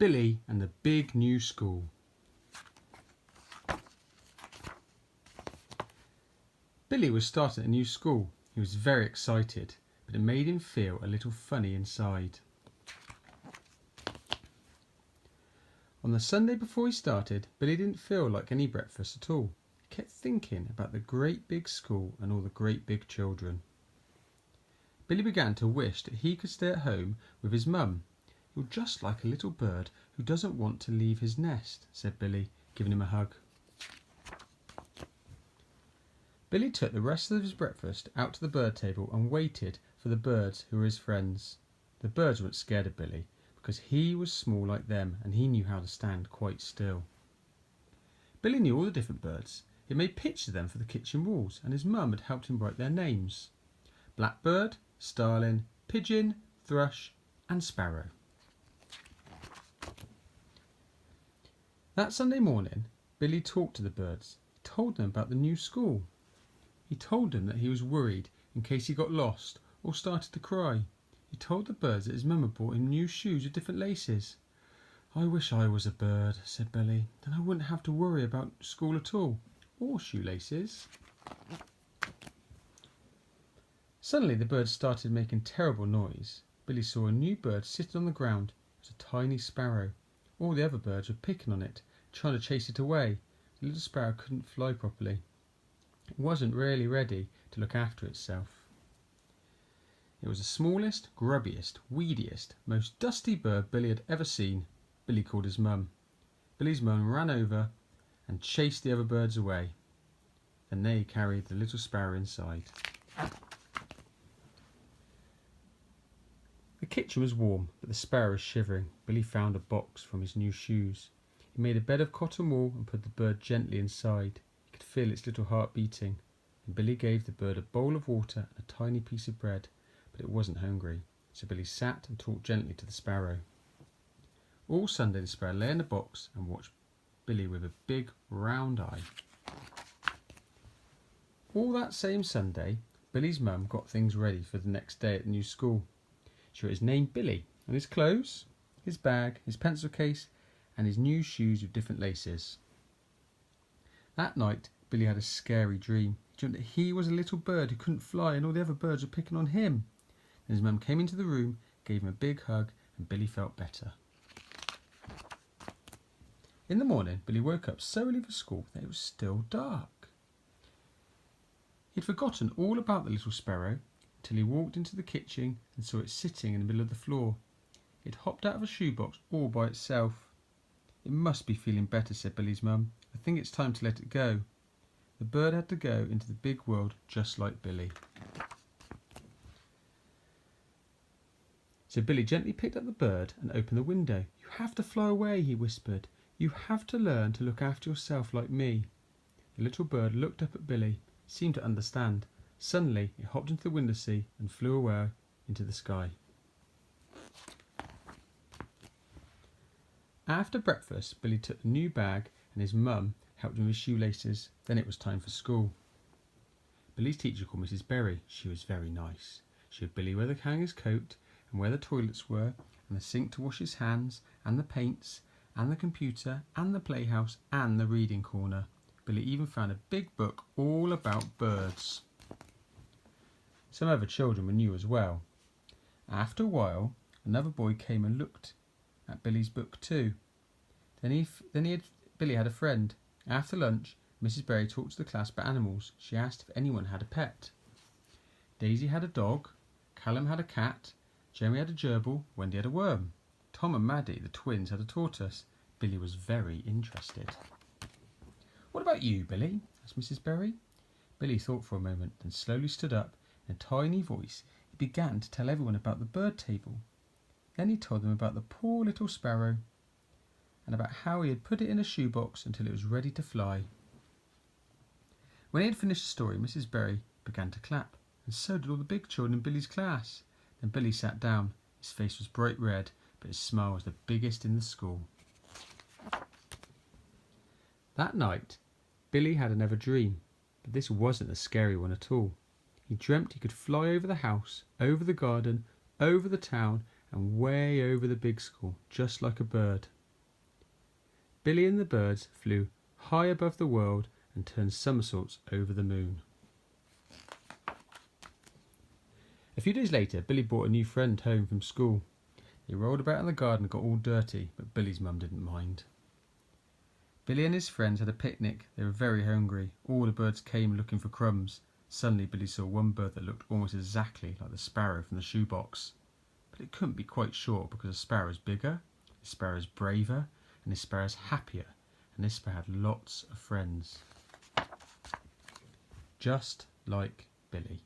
Billy and the Big New School. Billy was starting a new school. He was very excited, but it made him feel a little funny inside. On the Sunday before he started, Billy didn't feel like any breakfast at all. He kept thinking about the great big school and all the great big children. Billy began to wish that he could stay at home with his mum. "You're just like a little bird who doesn't want to leave his nest," said Billy, giving him a hug. Billy took the rest of his breakfast out to the bird table and waited for the birds who were his friends. The birds weren't scared of Billy because he was small like them and he knew how to stand quite still. Billy knew all the different birds. He made pictures of them for the kitchen walls, and his mum had helped him write their names: Blackbird, Starling, Pigeon, Thrush and Sparrow. That Sunday morning, Billy talked to the birds. He told them about the new school. He told them that he was worried in case he got lost or started to cry. He told the birds that his mum had bought him new shoes with different laces. "I wish I was a bird," said Billy. "Then I wouldn't have to worry about school at all, or shoelaces." Suddenly the birds started making terrible noise. Billy saw a new bird sitting on the ground. It was a tiny sparrow. All the other birds were picking on it, trying to chase it away. The little sparrow couldn't fly properly. It wasn't really ready to look after itself. It was the smallest, grubbiest, weediest, most dusty bird Billy had ever seen. Billy called his mum. Billy's mum ran over and chased the other birds away. Then they carried the little sparrow inside. The kitchen was warm, but the sparrow was shivering. Billy found a box from his new shoes. He made a bed of cotton wool and put the bird gently inside. He could feel its little heart beating. And Billy gave the bird a bowl of water and a tiny piece of bread, but it wasn't hungry. So Billy sat and talked gently to the sparrow. All Sunday the sparrow lay in the box and watched Billy with a big round eye. All that same Sunday, Billy's mum got things ready for the next day at the new school. She wrote his name Billy and his clothes, his bag, his pencil case and his new shoes with different laces. That night Billy had a scary dream. He dreamt that he was a little bird who couldn't fly and all the other birds were picking on him. Then his mum came into the room, gave him a big hug and Billy felt better. In the morning Billy woke up so early for school that it was still dark. He'd forgotten all about the little sparrow until he walked into the kitchen and saw it sitting in the middle of the floor. It hopped out of a shoebox all by itself. "It must be feeling better," said Billy's mum. "I think it's time to let it go." The bird had to go into the big world just like Billy. So Billy gently picked up the bird and opened the window. "You have to fly away," he whispered. "You have to learn to look after yourself like me." The little bird looked up at Billy, seemed to understand. Suddenly it hopped into the window seat and flew away into the sky. After breakfast, Billy took the new bag and his mum helped him with shoelaces. Then it was time for school. Billy's teacher called Mrs Berry. She was very nice. She showed Billy where to hang his coat and where the toilets were and the sink to wash his hands and the paints and the computer and the playhouse and the reading corner. Billy even found a big book all about birds. Some other children were new as well. After a while, another boy came and looked at Billy's book too. Billy had a friend. After lunch, Mrs Berry talked to the class about animals. She asked if anyone had a pet. Daisy had a dog, Callum had a cat, Jeremy had a gerbil, Wendy had a worm. Tom and Maddie, the twins, had a tortoise. Billy was very interested. "What about you, Billy?" asked Mrs Berry. Billy thought for a moment, then slowly stood up. In a tiny voice, he began to tell everyone about the bird table. Then he told them about the poor little sparrow and about how he had put it in a shoebox until it was ready to fly. When he had finished the story, Mrs Berry began to clap, and so did all the big children in Billy's class. Then Billy sat down. His face was bright red, but his smile was the biggest in the school. That night, Billy had another dream, but this wasn't a scary one at all. He dreamt he could fly over the house, over the garden, over the town, and way over the big school, just like a bird. Billy and the birds flew high above the world and turned somersaults over the moon. A few days later, Billy brought a new friend home from school. They rolled about in the garden and got all dirty, but Billy's mum didn't mind. Billy and his friends had a picnic. They were very hungry. All the birds came looking for crumbs. Suddenly Billy saw one bird that looked almost exactly like the sparrow from the shoebox. But it couldn't be quite sure because a sparrow is bigger, a sparrow is braver, and a sparrow is happier, and this sparrow had lots of friends. Just like Billy.